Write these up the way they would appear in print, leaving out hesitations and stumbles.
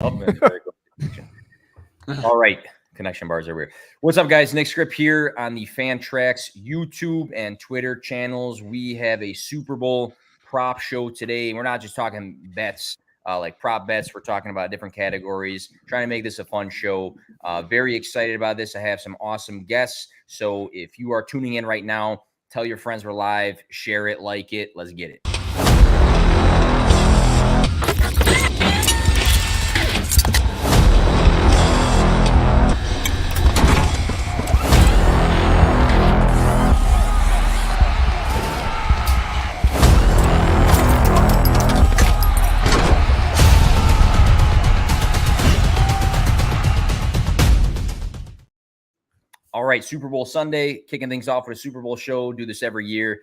Oh, man, very good. All right. Connection bars are weird. What's up, guys? Nick Script here on the Fantrax YouTube and Twitter channels. We have a Super Bowl prop show today. We're not just talking bets, like prop bets. We're talking about different categories, trying to make this a fun show. Very excited about this. I have some awesome guests. So if you are tuning in right now, tell your friends we're live, share it, like it. Let's get it. All right, Super Bowl Sunday, kicking things off with a Super Bowl show. Do this every year.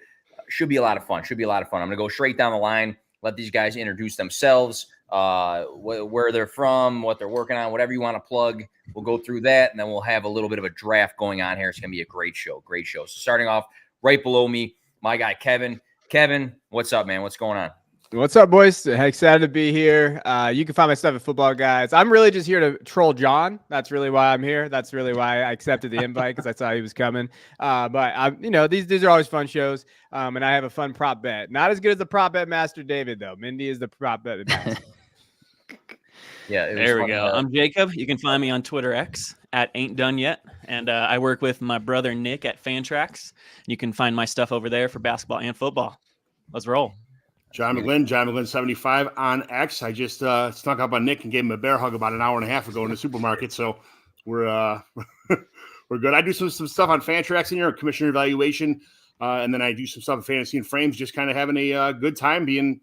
Should be a lot of fun. I'm going to go straight down the line, let these guys introduce themselves, where they're from, what they're working on, whatever you want to plug. We'll go through that, and then we'll have a little bit of a draft going on here. It's going to be a great show. So starting off right below me, my guy, Kevin. Kevin, what's up, man? What's going on? What's up, boys? Excited to be here. You can find my stuff at Football Guys. I'm really just here to troll John. That's really why I'm here. That's really why I accepted the invite, because I saw he was coming. But these are always fun shows. And I have a fun prop bet. Not as good as the prop bet master David, though. Mindy is the prop bet master. Yeah, there we go. I'm Jacob. You can find me on Twitter X at Ain't Done Yet, and I work with my brother Nick at Fantrax. You can find my stuff over there for basketball and football. Let's roll. John McGlynn 75 on X. I just snuck up on Nick and gave him a bear hug about an hour and a half ago in the supermarket. So we're we're good. I do some stuff on Fantrax in here, commissioner evaluation, and then I do some stuff in fantasy and frames. Just kind of having a good time being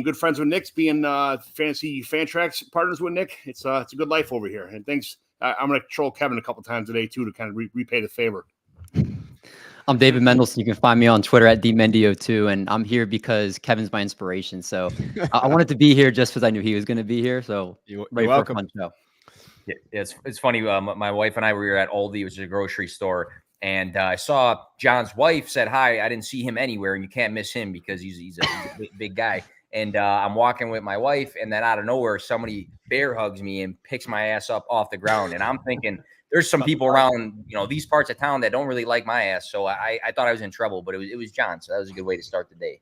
good friends with Nick, being fantasy Fantrax partners with Nick. It's a good life over here. And thanks. I'm going to troll Kevin a couple times today too to kind of repay the favor. I'm David Mendelson. You can find me on Twitter at DMendio2, and I'm here because Kevin's my inspiration. So I wanted to be here just because I knew he was going to be here. So you're welcome. For a fun show. Yeah, it's funny. My wife and I were at Aldi, which is a grocery store, and I saw John's wife said hi. I didn't see him anywhere, and you can't miss him because he's a big guy. And I'm walking with my wife, and then out of nowhere, somebody bear hugs me and picks my ass up off the ground, and I'm thinking, there's some people around, these parts of town that don't really like my ass. So I thought I was in trouble, but it was John. So that was a good way to start the day.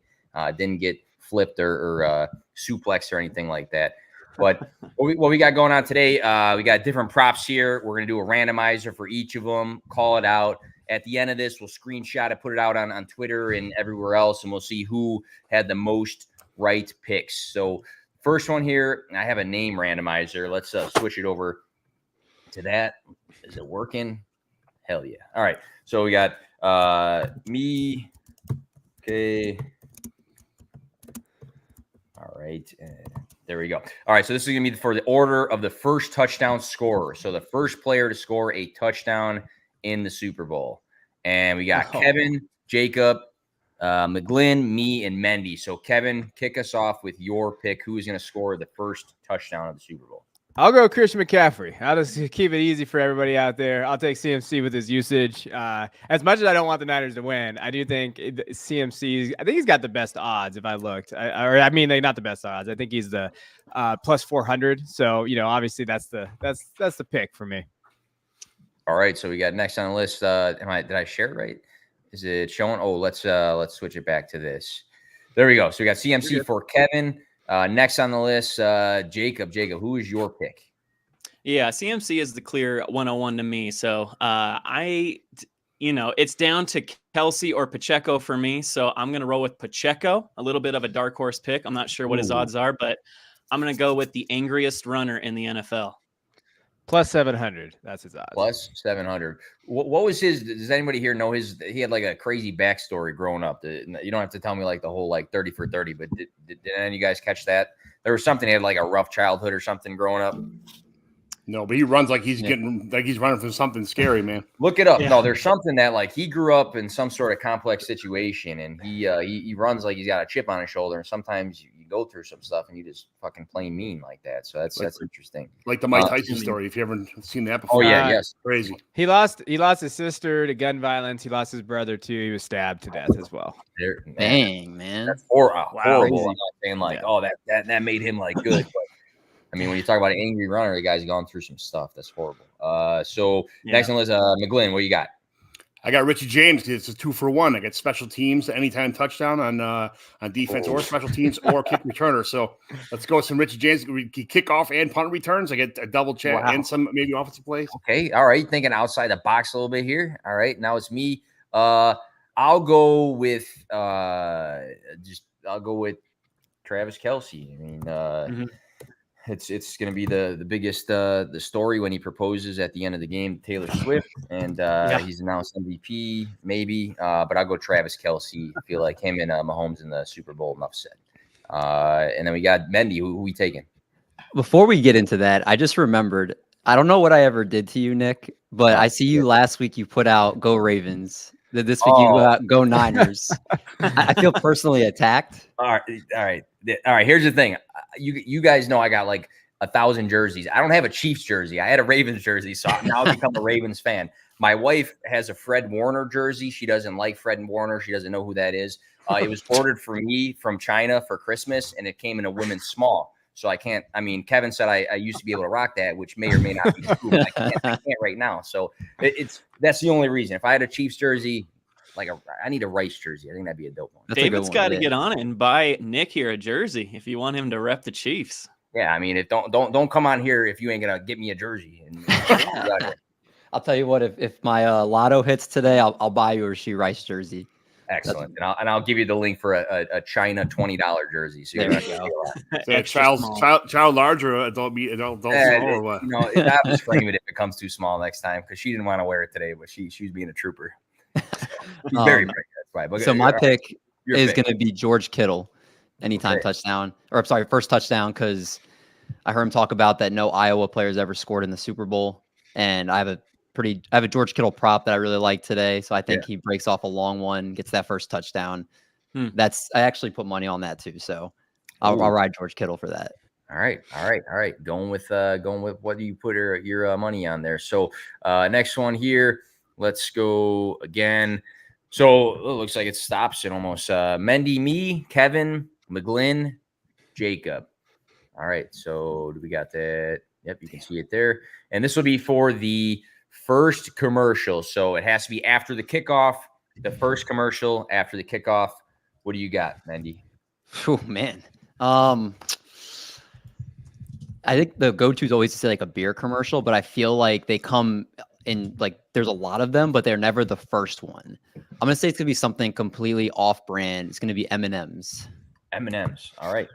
Didn't get flipped or suplexed or anything like that. But what we got going on today, we got different props here. We're going to do a randomizer for each of them, call it out. At the end of this, we'll screenshot it, put it out on Twitter and everywhere else, and we'll see who had the most right picks. So first one here, I have a name randomizer. Let's switch it over to that. Is it working? Hell yeah. All right. So we got me. Okay. All right. There we go. All right. So this is going to be for the order of the first touchdown scorer. So the first player to score a touchdown in the Super Bowl. And we got Kevin, Jacob, McGlynn, me, and Mendy. So Kevin, kick us off with your pick. Who is going to score the first touchdown of the Super Bowl? I'll go Christian McCaffrey. I'll just keep it easy for everybody out there. I'll take CMC with his usage. As much as I don't want the Niners to win, I do think CMC, I think he's got the best odds if I looked. Not the best odds. I think he's the plus 400. So, obviously that's the pick for me. All right. So we got next on the list. Did I share it right? Is it showing? Oh, let's switch it back to this. There we go. So we got CMC for Kevin. Next on the list, Jacob. Jacob, who is your pick? Yeah, CMC is the clear 101 to me. So it's down to Kelsey or Pacheco for me. So I'm going to roll with Pacheco, a little bit of a dark horse pick. I'm not sure what his odds are, but I'm going to go with the angriest runner in the NFL. Plus 700. That's his odds. Plus 700. What was his? Does anybody here know his? He had like a crazy backstory growing up. You don't have to tell me like the whole 30 for 30, but did any of you guys catch that? There was something. He had like a rough childhood or something growing up. No, but he runs like he's he's running from something scary, man. Look it up. Yeah. No, there's something that he grew up in some sort of complex situation, and he runs like he's got a chip on his shoulder. And sometimes you go through some stuff and you just fucking plain mean like that. So that's interesting. Like the Mike Tyson story. If you haven't seen that before. Oh yeah, yes, crazy. He lost his sister to gun violence. He lost his brother too. He was stabbed to death as well. Dang, man, that's horrible. I'm not saying that made him good. But I mean, when you talk about an angry runner, the guy's gone through some stuff. That's horrible. So Yeah. next one is McGlynn. What you got? I got Richie James. It's a 2-for-1. I get special teams, anytime touchdown on defense or special teams or kick returner. So let's go with some Richie James. We kick off and punt returns. I get a double check and some maybe offensive plays. Okay. All right. Thinking outside the box a little bit here. All right. Now it's me. I'll go with Travis Kelce. I mean, it's going to be the biggest the story when he proposes at the end of the game, Taylor Swift, and he's announced MVP maybe. But I'll go Travis Kelce. I feel like him and Mahomes in the Super Bowl. Enough said. And then we got Mendy. Who we taking? Before we get into that, I just remembered. I don't know what I ever did to you, Nick, but I see you last week. You put out "Go Ravens." This week you got "Go Niners." I feel personally attacked. All right. Here's the thing. You guys know I got like 1,000 jerseys. I don't have a Chiefs jersey. I had a Ravens jersey, so now I've become a Ravens fan. My wife has a Fred Warner jersey. She doesn't like Fred Warner. She doesn't know who that is. It was ordered for me from China for Christmas, and it came in a women's small. So I can't. I mean, Kevin said I used to be able to rock that, which may or may not be true. But I can't right now. So that's the only reason. If I had a Chiefs jersey, I need a Rice jersey. I think that'd be a dope one. David's got to get on it and buy Nick here a jersey if you want him to rep the Chiefs. Yeah, I mean, don't come on here if you ain't gonna get me a jersey. I'll tell you what. If my lotto hits today, I'll buy you a Rasheed Rice jersey. Excellent, and I'll give you the link for a China $20 jersey. So child large or adult small or what? I was frame it if it comes too small next time because she didn't want to wear it today, but she's being a trooper. She's very big. That's why. But, so my pick is going to be George Kittle, anytime touchdown, or I'm sorry, first touchdown, because I heard him talk about that no Iowa players ever scored in the Super Bowl, and I have a George Kittle prop that I really like today, so I think he breaks off a long one, gets that first touchdown. I actually put money on that too, so I'll ride George Kittle for that. All right. Going with what do you put your money on there? So next one here. Let's go again. So it looks like it stops it almost. Mendy, me, Kevin, McGlynn, Jacob. All right. So do we got that? Yep, you can see it there. And this will be for the first commercial. So it has to be after the kickoff. The first commercial after the kickoff. What do you got, Mendy? Oh man. I think the go-to is always to say like a beer commercial, but I feel like they come in like there's a lot of them, but they're never the first one. I'm gonna say it's gonna be something completely off-brand. It's gonna be M&M's. M&M's. All right.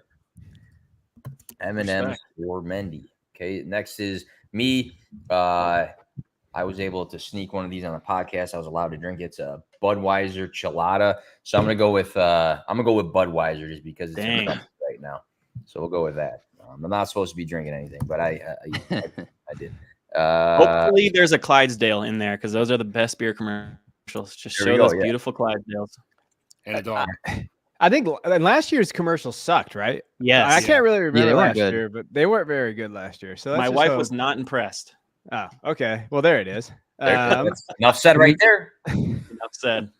M&M's for Mendy. Okay. Next is me. I was able to sneak one of these on the podcast. I was allowed to drink it. It's a Budweiser Chilada. So I'm gonna go with Budweiser just because it's right now. So we'll go with that. I'm not supposed to be drinking anything, but I did. Hopefully there's a Clydesdale in there because those are the best beer commercials. Just show those beautiful Clydesdales. And a dog. I think last year's commercials sucked, right? Yes. I can't really remember last year, but they weren't very good last year. So my wife was not impressed. Oh, okay. Well, there it is. Enough said right there. Enough said.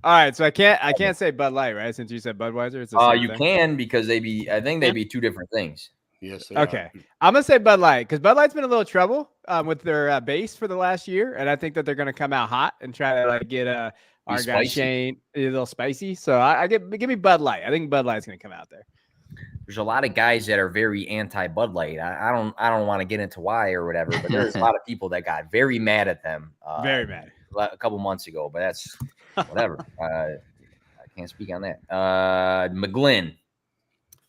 All right, so I can't say Bud Light, right? Since you said Budweiser, it's the same you thing? can because I think they'd be two different things. Yes. Okay, I'm gonna say Bud Light because Bud Light's been a little trouble with their base for the last year, and I think that they're gonna come out hot and try to like get our guy Shane a little spicy. So give me Bud Light. I think Bud Light's gonna come out there. There's a lot of guys that are very anti Bud Light. I don't want to get into why or whatever, but there's a lot of people that got very mad at them. Very mad. A couple months ago, but that's whatever. I can't speak on that. McGlynn.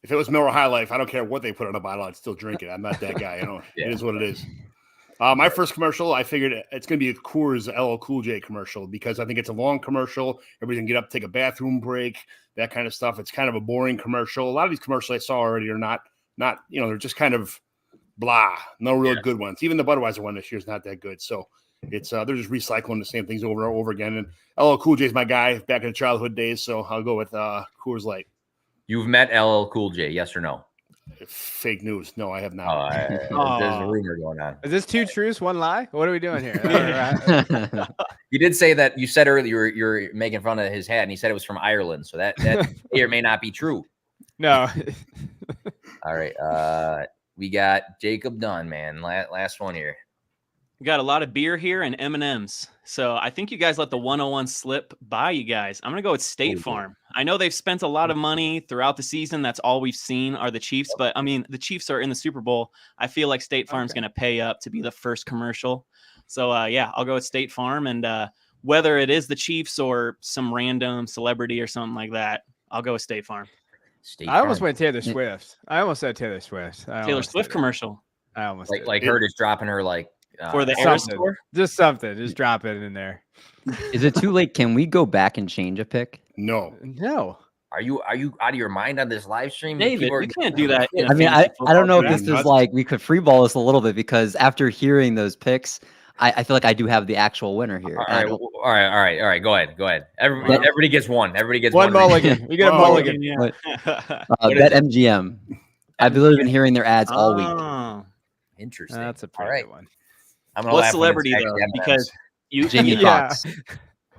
If it was Miller High Life, I don't care what they put on a bottle, I'd still drink it. I'm not that guy. It is what it is. My first commercial, I figured it's going to be a Coors LL Cool J commercial because I think it's a long commercial. Everybody can get up, take a bathroom break, that kind of stuff. It's kind of a boring commercial. A lot of these commercials I saw already are not they're just kind of blah. No real good ones. Even the Budweiser one this year is not that good. So it's they're just recycling the same things over and over again. And LL Cool J is my guy back in the childhood days, so I'll go with Coors Light. You've met LL Cool J, yes or no? Fake news. No, I have not. There's a rumor going on. Is this two truths, one lie? What are we doing here? You did say that you said earlier you're making fun of his hat, and he said it was from Ireland, so that may or may not be true. No. All right. we got Jacob Dunn, man. Last one here. We got a lot of beer here and M&Ms. So I think you guys let the 101 slip by you guys. I'm going to go with State Farm. I know they've spent a lot of money throughout the season. That's all we've seen are the Chiefs. But, I mean, the Chiefs are in the Super Bowl. I feel like State Farm's going to pay up to be the first commercial. So, yeah, I'll go with State Farm. And whether it is the Chiefs or some random celebrity or something like that, I'll go with State Farm. I almost went Taylor Swift. I almost said Taylor Swift. Taylor Swift commercial. I almost like her just dropping her like for the Eras tour. Just something. Just drop it in there. Is it too late? Can we go back and change a pick? No. Are you out of your mind on this live stream? David, you can't do that. I mean, I don't know if this is like we could freeball this a little bit because after hearing those picks, I feel like I do have the actual winner here. All right. Go ahead. Everybody gets one. Everybody gets one mulligan. We get a mulligan. Yeah. Bet MGM. I've literally been hearing their ads all week. Interesting. That's a pretty good one. What celebrity though? Because you Jamie Foxx.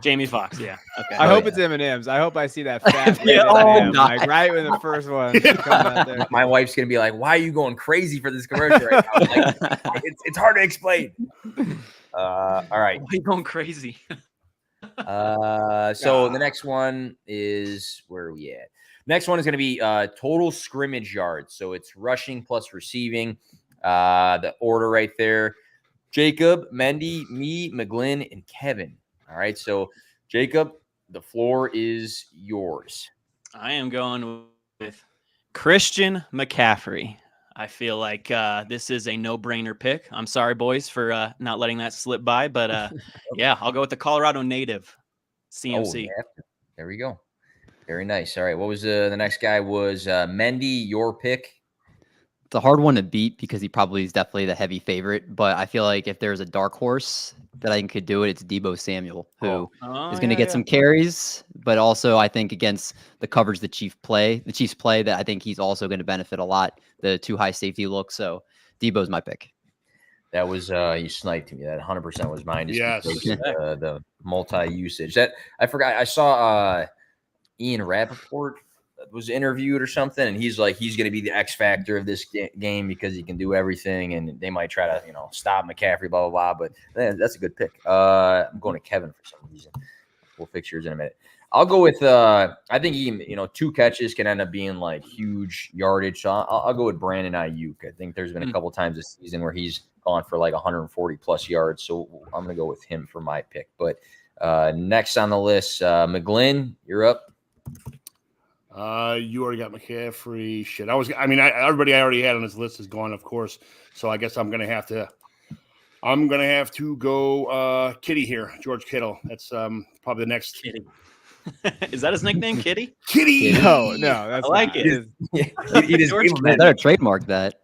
Jamie Foxx, yeah. Okay. I hope it's M&M's. I hope I see that fat like right when the first one comes out there. My wife's gonna be like, "Why are you going crazy for this commercial right now?" Like, it's hard to explain. All right. Why are you going crazy? So the next one is where are we at? Next one is gonna be total scrimmage yards. So it's rushing plus receiving. The order right there. Jacob, Mendy, me, McGlynn, and Kevin. All right. So, Jacob, the floor is yours. I am going with Christian McCaffrey. I feel like this is a no-brainer pick. I'm sorry, boys, for not letting that slip by. But, yeah, I'll go with the Colorado native, CMC. Oh, yeah. There we go. Very nice. All right. What was the next guy was Mendy, your pick? It's a hard one to beat because he probably is definitely the heavy favorite. But I feel like if there's a dark horse that I think could do it, it's Deebo Samuel, who is going to get some carries. But also, I think against the coverage the Chiefs play, that I think he's also going to benefit a lot. The too high safety look. So Deebo's my pick. That was you sniped me. That 100% was mine. Yes. The multi-usage. That I forgot. I saw Ian Rappaport was interviewed or something, and he's like, he's going to be the X factor of this game because he can do everything, and they might try to, stop McCaffrey, blah, blah, blah. But that's a good pick. I'm going to Kevin for some reason. We'll fix yours in a minute. I'll go with, I think he, 2 catches can end up being like huge yardage. So I'll go with Brandon Ayuk. I think there's been a couple times this season where he's gone for like 140 plus yards. So I'm going to go with him for my pick. But next on the list, McGlynn, you're up. You already got McCaffrey. Shit. Everybody I already had on this list is gone, of course. So I guess I'm gonna have to go Kitty here, George Kittle. That's probably the next Kitty. Is that his nickname, Kitty? Kitty. No, that's I like it. They better trademark that.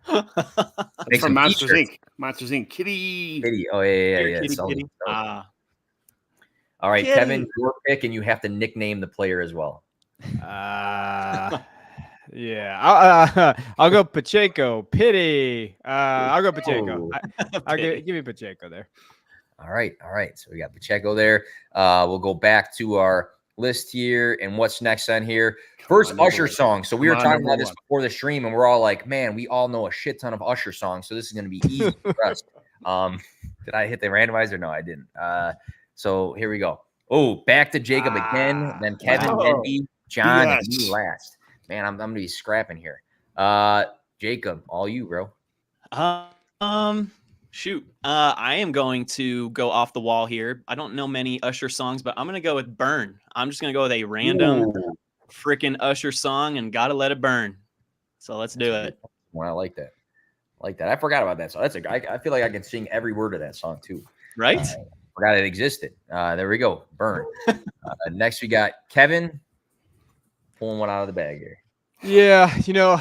It's from Monsters Inc. Monsters Inc. Kitty. Oh yeah. Kitty. All right, Kitty. Kevin, your pick, and you have to nickname the player as well. Yeah. I'll go Pacheco. Pity. I'll go Pacheco. I'll give me Pacheco there. All right. So we got Pacheco there. We'll go back to our list here, and what's next on here? First Usher song. So we were talking about this before the stream, and we're all like, man, we all know a shit ton of Usher songs, so this is going to be easy for us. Did I hit the randomizer? No, I didn't. So here we go. Oh, back to Jacob again, then Kevin, Mendy, John, and me last. Man, I'm gonna be scrapping here. Jacob, all you, bro. Shoot. I am going to go off the wall here. I don't know many Usher songs, but I'm gonna go with Burn. I'm just gonna go with a random freaking Usher song and Gotta Let It Burn. So let's do it. Well, I like that. I forgot about that song. I feel like I can sing every word of that song too. Right? Forgot it existed. There we go. Burn. Next we got Kevin. Pulling one out of the bag here. Yeah,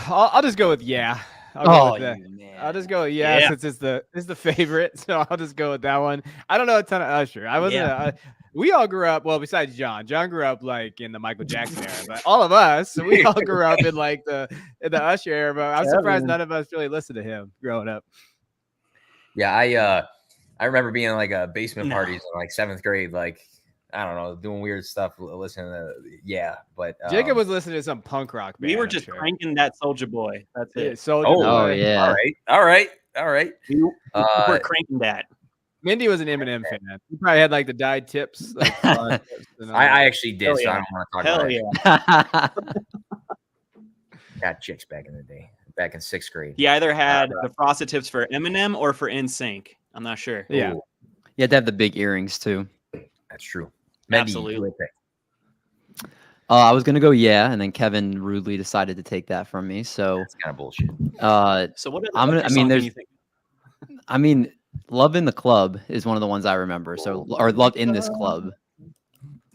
I'll just go with I'll just go since it's the favorite, so I'll just go with that one. I don't know a ton of Usher. I wasn't. We all grew up. Well, besides John. John grew up like in the Michael Jackson era, but all of us, we all grew up in like the Usher era. But I'm surprised none of us really listened to him growing up. Yeah, I remember being in like a basement parties in like 7th grade, like I don't know, doing weird stuff, listening to but Jacob was listening to some punk rock band. We were just cranking that Soulja Boy. That's it. Soulja Oh, Boy. yeah. All right. We're cranking that. Mindy was an Eminem fan. He probably had like the dyed tips. Like, I actually did, Hell so yeah. I don't want to talk Hell about it. yeah. Got chicks back in the day, back in 6th grade. He either had the frosted tips for Eminem or for NSYNC. I'm not sure. Yeah. Ooh, You had to have the big earrings too. that's true. Mendy, Absolutely. I was gonna go and then Kevin rudely decided to take that from me. So That's kind of bullshit. So what? I mean, Love in the Club is one of the ones I remember. So, or Love in This Club.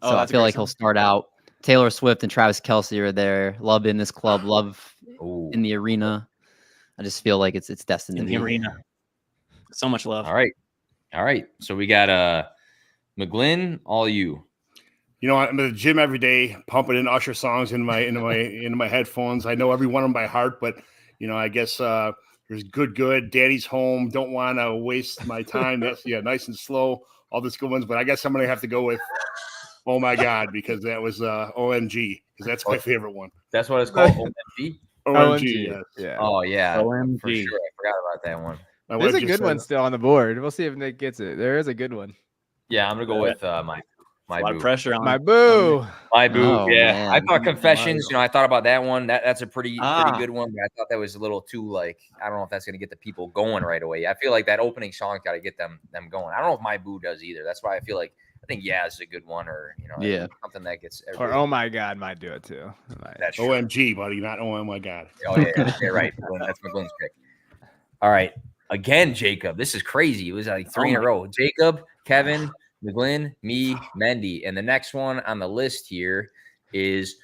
So I feel like he'll start out. Taylor Swift and Travis Kelce are there. Love in This Club. Love in the Arena. I just feel like it's destined In to the be. arena. So much love. All right. So we got McGlynn, all you. You know, I'm at the gym every day, pumping in Usher songs into my headphones. I know every one of them by heart, but you know, I guess there's good. Daddy's Home. Don't want to waste my time. That's nice and slow. All these good ones, but I guess I'm gonna have to go with Oh My God, because that was OMG, because that's my favorite one. That's what it's called. OMG. OMG. Yes. Yeah. Oh yeah. OMG. For sure. I forgot about that one. My There's wife a just good one said- still on the board. We'll see if Nick gets it. There is a good one. Yeah, I'm gonna go with my A lot boo. of pressure on My boo. My boo. Oh, Yeah, I man. thought Confessions. I thought about that one. That's a pretty Ah. good one. But I thought that was a little too like I don't know if that's gonna get the people going right away. I feel like that opening song got to get them going. I don't know if My Boo does either. That's why I feel like I think is a good one, or something that gets. Or Oh My God might do it too. That's true. OMG, buddy, not Oh My God. Oh yeah, right. That's McGlynn's pick. All right, again, Jacob. This is crazy. It was like 3 in a row. Jacob, Kevin, McGlynn, me, Mendy, and the next one on the list here is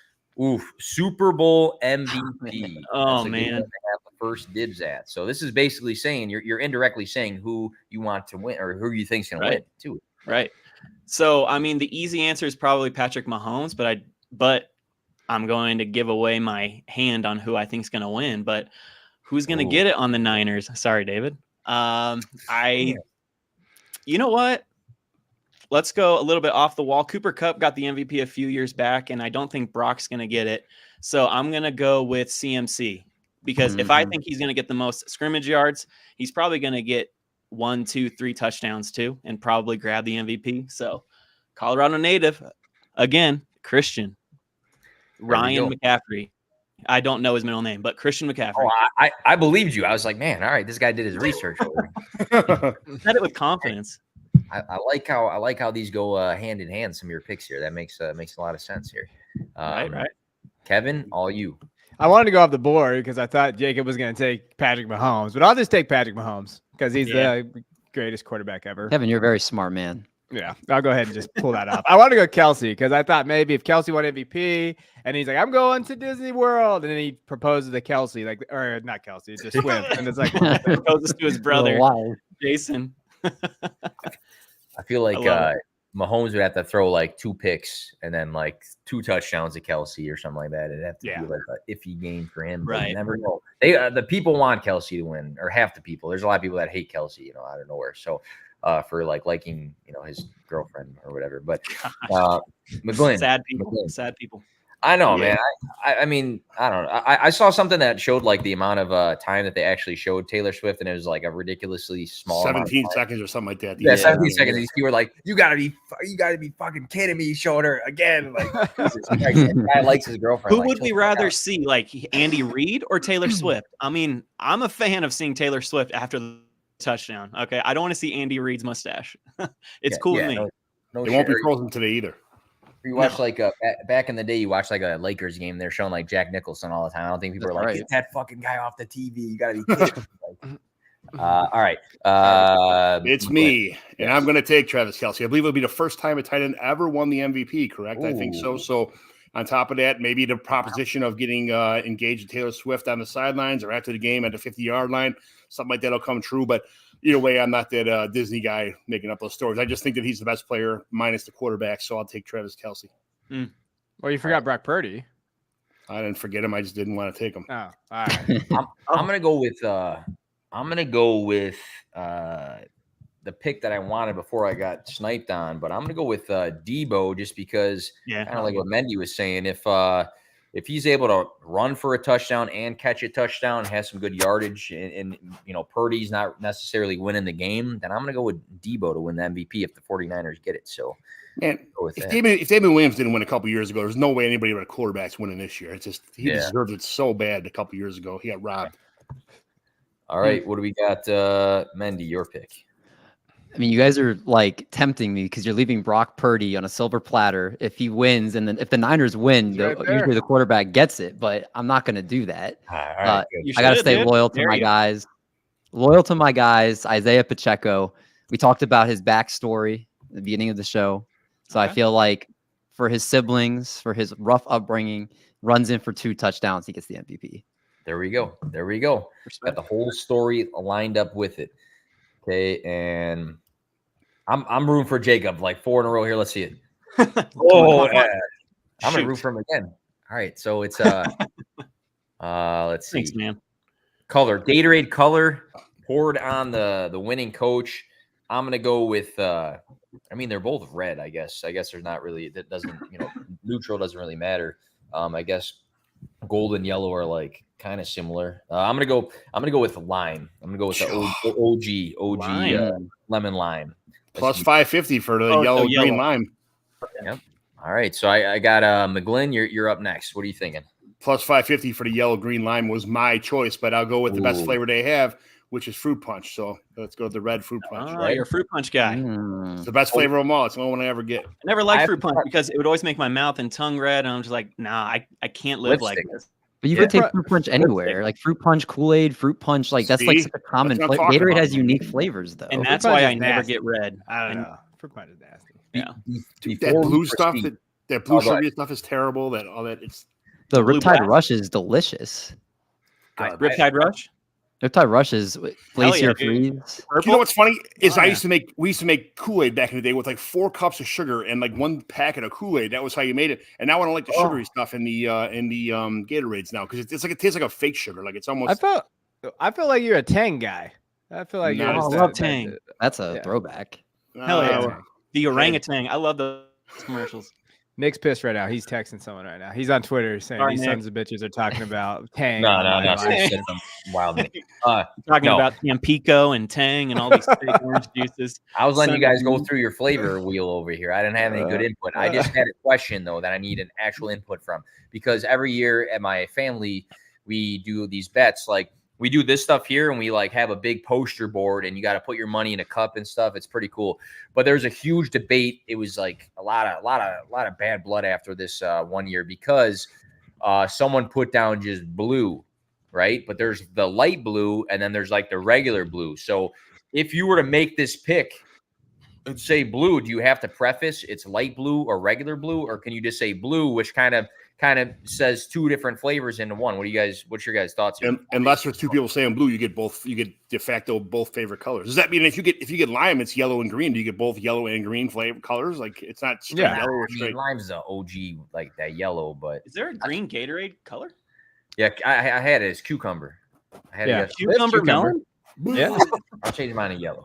Super Bowl MVP. Oh, That's a good man. one to have the first dibs at. So this is basically saying you're indirectly saying who you want to win or who you think's going to win too. Right. So I mean, the easy answer is probably Patrick Mahomes, but I'm going to give away my hand on who I think is going to win. But who's going to get it on the Niners? Sorry, David. You know what? Let's go a little bit off the wall. Cooper Kupp got the MVP a few years back, and I don't think Brock's going to get it. So I'm going to go with CMC because if I think he's going to get the most scrimmage yards, he's probably going to get 1, 2, 3 touchdowns too, and probably grab the MVP. So Colorado native, again, Christian. Ryan McCaffrey. I don't know his middle name, but Christian McCaffrey. Oh, I believed you. I was like, man, all right, this guy did his research. Said it with confidence. I like how these go hand in hand. Some of your picks here that makes a lot of sense here. Right. Kevin, all you. I wanted to go off the board because I thought Jacob was going to take Patrick Mahomes, but I'll just take Patrick Mahomes because he's the greatest quarterback ever. Kevin, you're a very smart man. Yeah, I'll go ahead and just pull that off. I want to go Kelce because I thought maybe if Kelce won MVP and he's like, I'm going to Disney World, and then he proposes to Kelce, or not Kelce, just Swift, and it's like proposes to his brother, Jason. I feel like Mahomes would have to throw like 2 picks and then like 2 touchdowns to Kelce or something like that. It'd have to be like an iffy game for him. But you never know. The people want Kelce to win, or half the people. There's a lot of people that hate Kelce, out of nowhere. So for liking, his girlfriend or whatever. But McGlynn, sad people. I know, man. I mean, I don't know. I saw something that showed like the amount of time that they actually showed Taylor Swift, and it was like a ridiculously small 17 seconds or something like that. Yeah, 17 seconds. These people were like, you gotta be fucking kidding me, showing her again. Like, the guy likes his girlfriend. Who would we rather see, like Andy Reid or Taylor Swift? I mean, I'm a fan of seeing Taylor Swift after the touchdown. Okay, I don't want to see Andy Reid's mustache. It's cool with me. No, it won't be frozen today either. You watch back in the day, you watch like a Lakers game. They're showing like Jack Nicholson all the time. I don't think people are like, get that fucking guy off the TV. You gotta be kidding. All right. It's me, and I'm going to take Travis Kelce. I believe it'll be the first time a tight end ever won the MVP, correct? I think so. So on top of that, maybe the proposition of getting engaged with Taylor Swift on the sidelines or after the game at the 50-yard line, something like that will come true. But either way, I'm not that Disney guy making up those stories. I just think that he's the best player minus the quarterback, so I'll take Travis Kelce. Well, you forgot Brock Purdy. I didn't forget him. I just didn't want to take him. Oh, all right. I'm gonna go with the pick that I wanted before I got sniped on, but I'm gonna go with Debo just because kind of like what Mendy was saying. If he's able to run for a touchdown and catch a touchdown, has some good yardage, and Purdy's not necessarily winning the game, then I'm gonna go with Debo to win the MVP if the 49ers get it. So man, if Damon Williams didn't win a couple years ago, there's no way anybody but a quarterback's winning this year. It's just he deserved it so bad a couple years ago. He got robbed. All right, what do we got? Mendy, your pick. I mean, you guys are like tempting me because you're leaving Brock Purdy on a silver platter if he wins, and then if the Niners win, usually the quarterback gets it. But I'm not going to do that. All right, I got to stay loyal to my guys. Loyal to my guys, Isaiah Pacheco. We talked about his backstory at the beginning of the show, so I feel like for his siblings, for his rough upbringing, runs in for 2 touchdowns, he gets the MVP. There we go. Got the whole story lined up with it. Okay, and I'm rooting for Jacob, like 4 in a row here. Let's see it. I'm gonna root for him again. All right, so it's let's see. Thanks, man. Color, Gatorade color poured on the winning coach. I'm gonna go with I mean, they're both red, I guess. There's not really, that doesn't, neutral doesn't really matter. I guess gold and yellow are like kind of similar. I'm gonna go with lime. I'm gonna go with the OG lemon lime. Plus 550 for the yellow green lime. Yep. All right. So I got McGlynn. You're up next. What are you thinking? Plus 550 for the yellow green lime was my choice, but I'll go with the best flavor they have, which is fruit punch. So let's go with the red fruit punch. Right? You're a fruit punch guy. It's the best flavor of them all. It's the only one I ever get. I never liked fruit punch because it would always make my mouth and tongue red, and I'm just like, nah, I can't live like this. But you could take fruit punch anywhere, like fruit punch, Kool-Aid, fruit punch. Like that's like such a common flavor. Gatorade has unique flavors, though, and that's why I never get red. I don't know. Fruit punch is nasty. Yeah, that blue stuff, that blue sugary stuff is terrible. That all that it's the Riptide Rush is delicious. Riptide Rush. Riptide Rush is glacier freeze. You know what's funny is we used to make Kool-Aid back in the day with like 4 cups of sugar and like 1 packet of Kool-Aid. That was how you made it. And now I don't like the sugary stuff in the Gatorades now because it's like it tastes like a fake sugar. Like it's almost. I feel like you're a Tang guy. I feel like I love Tang. That's a throwback. Hell yeah, the orangutan. I love those commercials. Nick's pissed right now. He's texting someone right now. He's on Twitter saying these sons of bitches are talking about Tang. No. Wild. Talking about Tampico and Tang and all these fake orange juices. I was letting you guys go through your flavor wheel over here. I didn't have any good input. I just had a question, though, that I need an actual input from. Because every year at my family, we do these bets. Like, we do this stuff here and we like have a big poster board and you got to put your money in a cup and stuff. It's pretty cool. But there's a huge debate. It was like a lot of bad blood after this one year because someone put down just blue, right? But there's the light blue and then there's like the regular blue. So if you were to make this pick and say blue, do you have to preface it's light blue or regular blue, or can you just say blue, which kind of says 2 different flavors into one? What's your guys' thoughts here? Unless there's 2 people saying blue, you get de facto both favorite colors. Does that mean if you get lime, it's yellow and green? Do you get both yellow and green flavor colors? Like it's not straight yellow or straight. Lime's the OG, like that yellow, but is there a green Gatorade color? Yeah, I had it as cucumber. I had it as cucumber melon. Yeah, I'll change mine to yellow,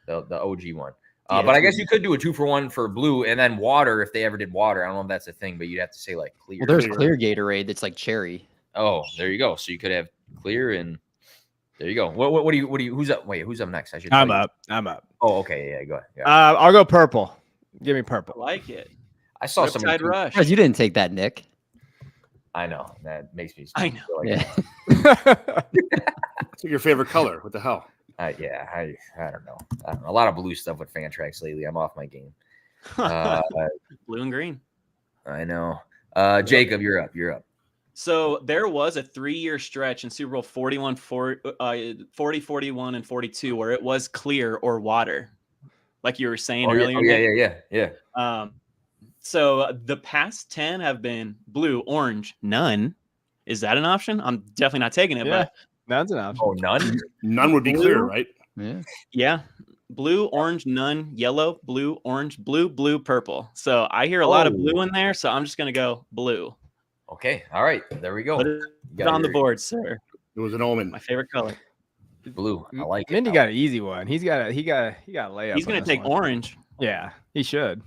the OG one. But I guess you could do a 2-for-1 for blue and then water if they ever did water. I don't know if that's a thing, but you'd have to say like clear. Well, there's clear Gatorade that's like cherry. Oh, there you go. So you could have clear and there you go. What do you who's up? Wait, who's up next? I'm up. Oh, okay. Yeah, go ahead. Yeah. I'll go purple. Give me purple. I like it. I saw some Rush. You didn't take that, Nick. I know. That makes me I know. Like What's your favorite color? What the hell? I don't know. A lot of blue stuff with Fantrax lately. I'm off my game. Blue and green. I know. Jacob, you're up. So there was a 3-year stretch in Super Bowl 40, 41, and 42 where it was clear or water, like you were saying earlier. Yeah. So the past 10 have been blue, orange, none. Is that an option? I'm definitely not taking it, but none's an option. Oh, none? None would be clear, right? Yeah. Blue, orange, none, yellow, blue, orange, blue, purple. So I hear a lot of blue in there, so I'm just going to go blue. Okay. All right. There we go. Put it on the board, sir. It was an omen. My favorite color. Blue. I like it. Mindy got an easy one. He got a layup. He's going to take orange. Yeah, he should.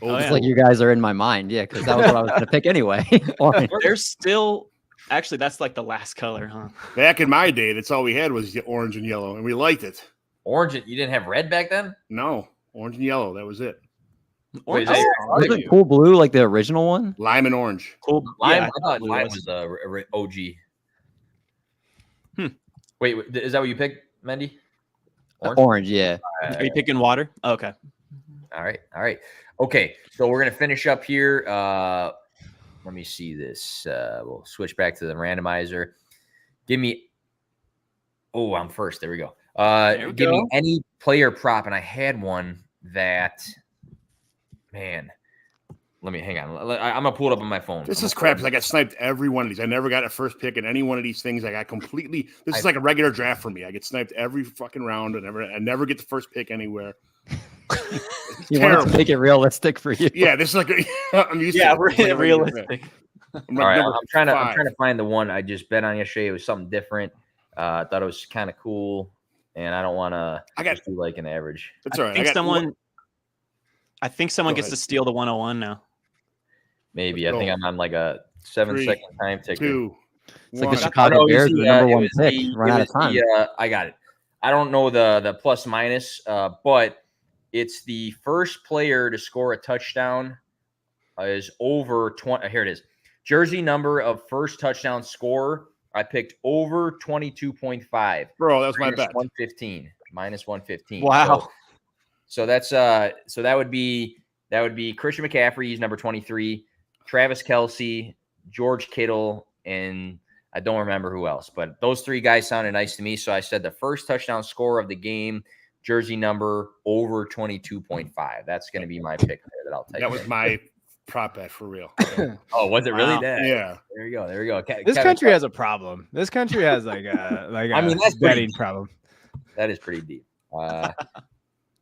Oh, It's yeah. like you guys are in my mind. Yeah, because that was what I was going to pick anyway. Orange. There's still actually that's like the last color, huh? Back in my day, that's all we had was orange and yellow, and we liked it. Orange. You didn't have red back then? No, orange and yellow. That was it. Orange. Wait, Wasn't Cool Blue like the original one? Lime and orange. Cool. Lime, Yeah, I thought blue lime was. was OG. Wait, is that what you picked, Mendy? Orange, yeah. Are you picking water? Oh, okay. All right. Okay, so we're gonna finish up here. Let me see this. We'll switch back to the randomizer. Give me. Oh, I'm first. There we go. Give me any player prop, and I had one that. Man, let me hang on. I'm gonna pull it up on my phone. This is crap because I got sniped every one of these. I never got a first pick in any one of these things. I got completely. This is like a regular draft for me. I get sniped every fucking round. I never get the first pick anywhere. You want to make it realistic for you. Yeah, this is like I'm used to it. Realistic. All right, I'm trying to find the one I just bet on yesterday. It was something different. I thought it was kind of cool, and I don't want to. Do like an average. That's all right. I think someone gets to steal the 101 now. Maybe I think I'm on like a 7-second time ticker. 2, It's like the Chicago Bears, the number one pick. Run out of time. I got it. I don't know the plus minus, but it's the first player to score a touchdown is over 20. Here it is. Jersey number of first touchdown scorer. I picked over 22.5. Bro, that was my bet. 115 minus 115. Wow. So that's so that would be Christian McCaffrey. He's number 23. Travis Kelce, George Kittle, and I don't remember who else, but those three guys sounded nice to me. So I said the first touchdown scorer of the game, jersey number over 22.5. That's going to be my pick there that I'll take. That was my prop bet for real. Oh, was it really? Wow. That? Yeah. There you go. There you go. This country has a problem. This country has like a that's betting problem. That is pretty deep.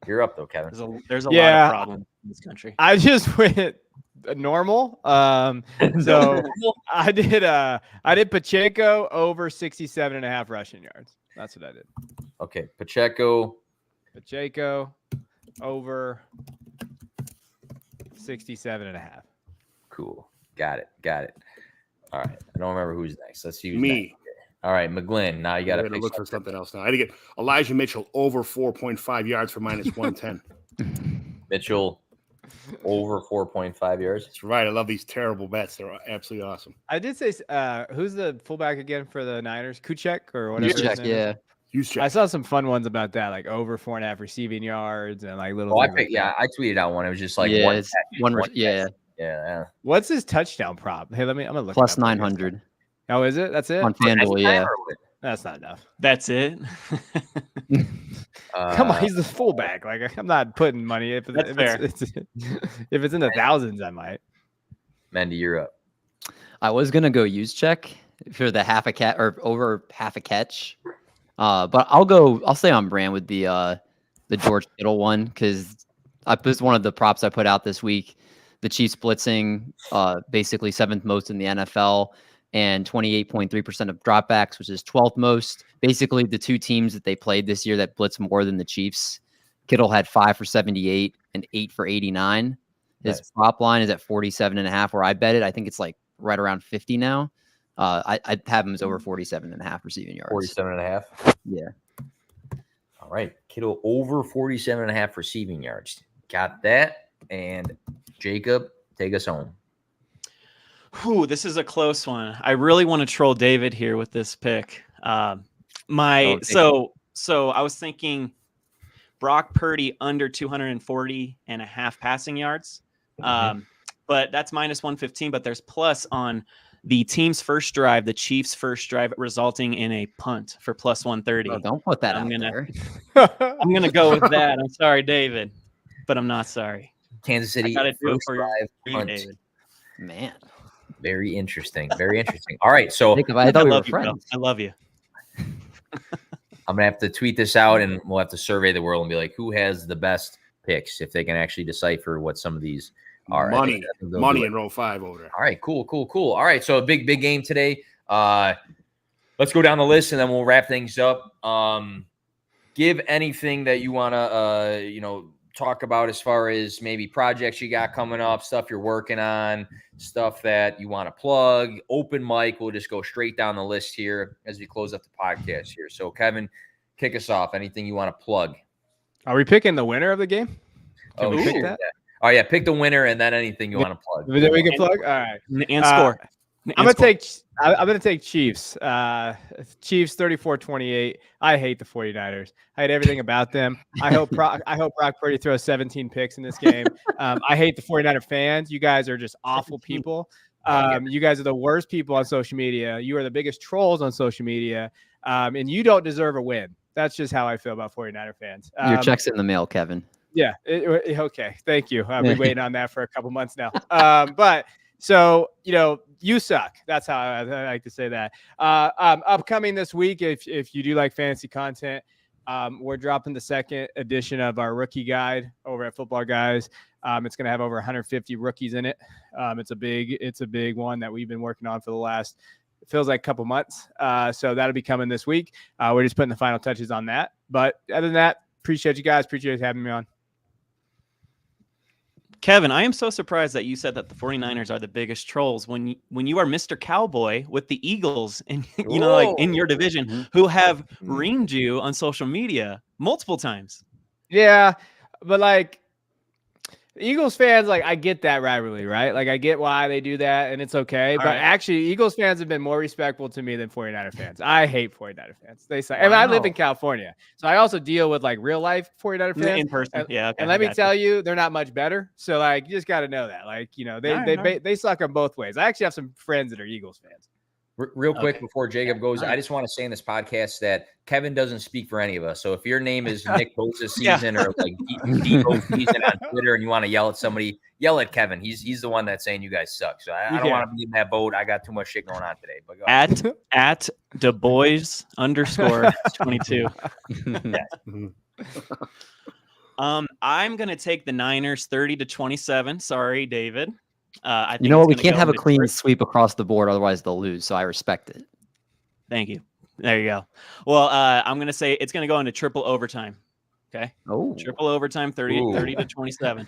You're up though, Kevin. There's a lot of problems in this country. I just went normal. So I did Pacheco over 67.5 rushing yards. That's what I did. Okay, Pacheco over 67.5. Cool. Got it. All right. I don't remember who's next. Let's see who's Me. next. All right, McGlynn. Now you got to look for something else now. I had to get Elijah Mitchell over 4.5 yards for minus 110. Mitchell over 4.5 yards. That's right. I love these terrible bets. They're absolutely awesome. I did say, who's the fullback again for the Niners? Kuchek or whatever. Kuchek, yeah. I saw some fun ones about that, like over 4.5 receiving yards and like little. I tweeted out one. It was just like one. What's his touchdown prop? Hey, I'm gonna look. Plus 900. Oh, is it? That's it On FanDuel, yeah. That's not enough. That's it. Come on, he's the fullback. Like I'm not putting money. If it's in the thousands, I might. Mendy, you're up. I was gonna go use check for the half a catch or over half a catch, but I'll stay on brand with the George Kittle one because this is one of the props I put out this week. The Chiefs blitzing, basically 7th most in the NFL. And 28.3% of dropbacks, which is 12th most. Basically, the two teams that they played this year that blitz more than the Chiefs. Kittle had 5 for 78 and 8 for 89. His prop line is at 47.5, where I bet it. I think it's like right around 50 now. I'd have him as over 47.5 receiving yards. 47.5? Yeah. All right. Kittle over 47.5 receiving yards. Got that. And Jacob, take us home. Whew, this is a close one. I really want to troll David here with this pick. So I was thinking Brock Purdy under 240.5 passing yards. But that's minus 115, but there's plus on the team's first drive, the Chiefs' first drive, resulting in a punt for plus 130. Oh, don't put that out there. I'm going to go with that. I'm sorry, David, but I'm not sorry. Kansas City, got to do it for drive, you, David. Man. Very interesting. Very interesting. All right. So Jacob, I thought we were friends. I love you. I'm going to have to tweet this out and we'll have to survey the world and be like, who has the best picks if they can actually decipher what some of these are. Money in row 5 over there. All right. Cool. All right. So a big game today. let's go down the list and then we'll wrap things up. Give anything that you want to, talk about as far as maybe projects you got coming up, stuff you're working on, stuff that you want to plug. Open mic. We'll just go straight down the list here as we close up the podcast here. So, Kevin, kick us off. Anything you want to plug? Are we picking the winner of the game? Can we pick that? Yeah. Oh, yeah. Pick the winner and then anything you want to plug. Then we can plug? All right. And score. I'm gonna take Chiefs. Chiefs 34-28. I hate the 49ers. I hate everything about them. I hope Brock Purdy throws 17 picks in this game. I hate the 49er fans. You guys are just awful people. You guys are the worst people on social media. You are the biggest trolls on social media. And you don't deserve a win. That's just how I feel about 49er fans. Your check's in the mail, Kevin. Yeah. Okay. Thank you. I've been waiting on that for a couple months now. But so, you suck. That's how I like to say that. Upcoming this week, if you do like fantasy content, we're dropping the second edition of our rookie guide over at Football Guys. It's going to have over 150 rookies in it. It's a big one that we've been working on for the last, it feels like a couple months. So that'll be coming this week. We're just putting the final touches on that. But other than that, appreciate you guys. Appreciate having me on. Kevin, I am so surprised that you said that the 49ers are the biggest trolls when you are Mr. Cowboy with the Eagles and in your division who have reamed you on social media multiple times. Yeah, but Eagles fans, I get that rivalry, right? I get why they do that, and it's okay. But actually, Eagles fans have been more respectful to me than 49er fans. I hate 49er fans. They say, and I live in California, so I also deal with real life 49er fans in person. Okay, and let me tell you, they're not much better. So you just got to know that. They suck on both ways. I actually have some friends that are Eagles fans. Real quick before Jacob goes, I just want to say in this podcast that Kevin doesn't speak for any of us. So if your name is Nick Bosa season or Debo season on Twitter and you want to yell at somebody, yell at Kevin. He's the one that's saying you guys suck. So I don't want to be in that boat. I got too much shit going on today. But go at DuBois_22. I'm gonna take the Niners 30-27. Sorry, David. I think what? We can't have a clean sweep across the board, otherwise they'll lose. So I respect it. Thank you. There you go. Well, I'm going to say it's going to go into triple overtime. Okay. Oh, triple overtime, 30-27.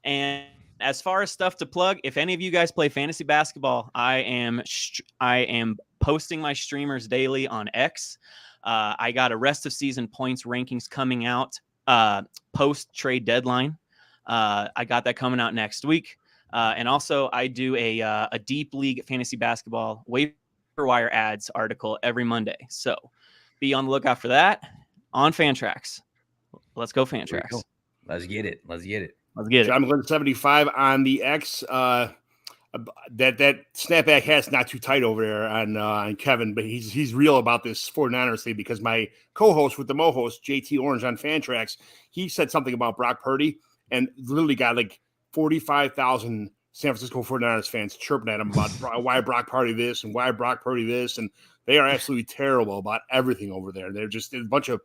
And as far as stuff to plug, if any of you guys play fantasy basketball, I am posting my streamers daily on X. I got a rest of season points rankings coming out post trade deadline. I got that coming out next week. And also I do a deep league fantasy basketball waiver wire ads article every Monday. So be on the lookout for that on Fantrax. Let's go Fantrax. Let's get it. John McGlynn 75 on the X. That snapback hat's not too tight over there on Kevin, but he's real about this 49ers thing because my co-host with the Mo-host, JT Orange on Fantrax, he said something about Brock Purdy and literally got 45,000 San Francisco 49ers fans chirping at him about why Brock Purdy this and why Brock Purdy this. And they are absolutely terrible about everything over there. They're just a bunch of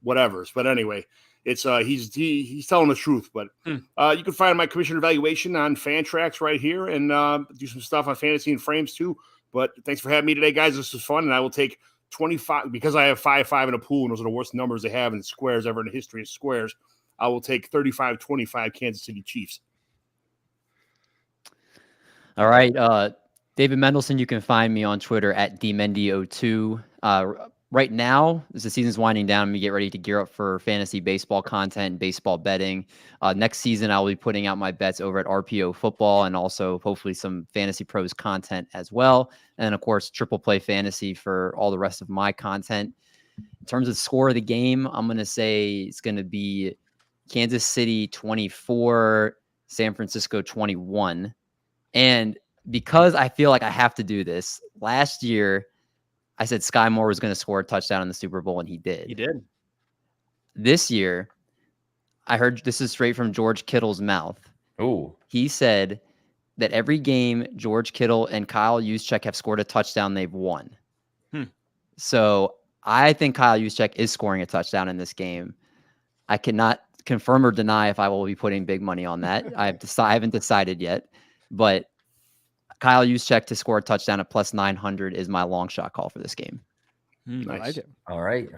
whatevers. But anyway, it's he's telling the truth. But you can find my commissioner evaluation on Fantrax right here and do some stuff on fantasy and frames too. But thanks for having me today, guys. This was fun. And I will take 25 because I have 5-5 in a pool. And those are the worst numbers they have in squares ever in the history of squares. I will take 35-25 Kansas City Chiefs. All right. David Mendelson, you can find me on Twitter at dmendy02. Right now, as the season's winding down, we get ready to gear up for fantasy baseball content, baseball betting. Next season, I'll be putting out my bets over at RPO Football and also hopefully some Fantasy Pros content as well. And then, of course, Triple Play Fantasy for all the rest of my content. In terms of score of the game, I'm going to say it's going to be Kansas City 24, San Francisco 21. And because I feel like I have to do this, last year, I said Sky Moore was going to score a touchdown in the Super Bowl, and he did. He did. This year, I heard this is straight from George Kittle's mouth. Oh, he said that every game George Kittle and Kyle Juszczyk have scored a touchdown, they've won. So I think Kyle Juszczyk is scoring a touchdown in this game. I cannot confirm or deny if I will be putting big money on that. I haven't decided yet, but Kyle Juszczyk to score a touchdown at +900 is my long shot call for this game. I like it. All right.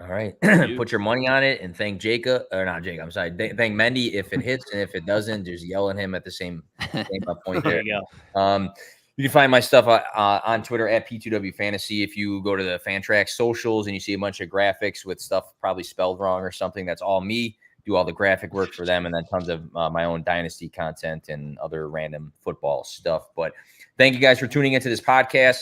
Put your money on it and thank Jacob, or not Jacob. I'm sorry. Thank Mendy if it hits, and if it doesn't, just yell at him at the same point there. There you go. You can find my stuff on Twitter at P2W Fantasy. If you go to the Fantrax socials and you see a bunch of graphics with stuff probably spelled wrong or something, that's all me. Do all the graphic work for them, and then tons of my own dynasty content and other random football stuff. But thank you guys for tuning into this podcast.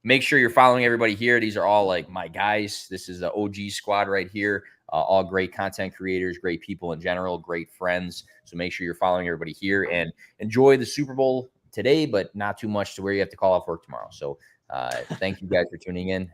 Make sure you're following everybody here. These are all like my guys. This is the OG squad right here. All great content creators, great people in general, great friends. So make sure you're following everybody here and enjoy the Super Bowl today, but not too much to where you have to call off work tomorrow. So thank you guys for tuning in.